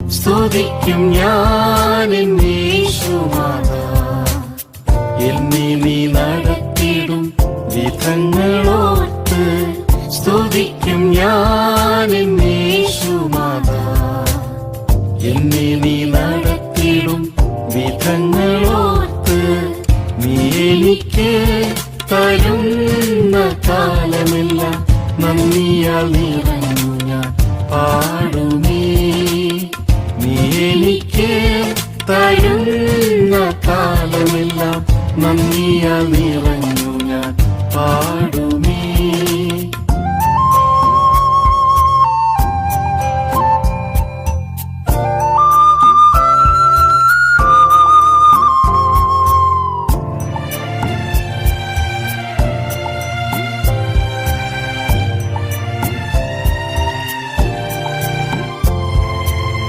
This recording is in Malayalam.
സ്തുതിക്കും ഞാൻ യേശുനാഥാ. എന്നെ നീ നടത്തിടും വിധങ്ങളോർത്ത് സ്തുതിക്കും ഞാൻ യേശുനാഥാ. എന്നെ നീ നടത്തിടും വിധങ്ങളോർത്ത് നീ എനിക്ക് തരുന്ന കാലമെല്ലാം നന്ദിയാൽ നിറഞ്ഞു ഞാൻ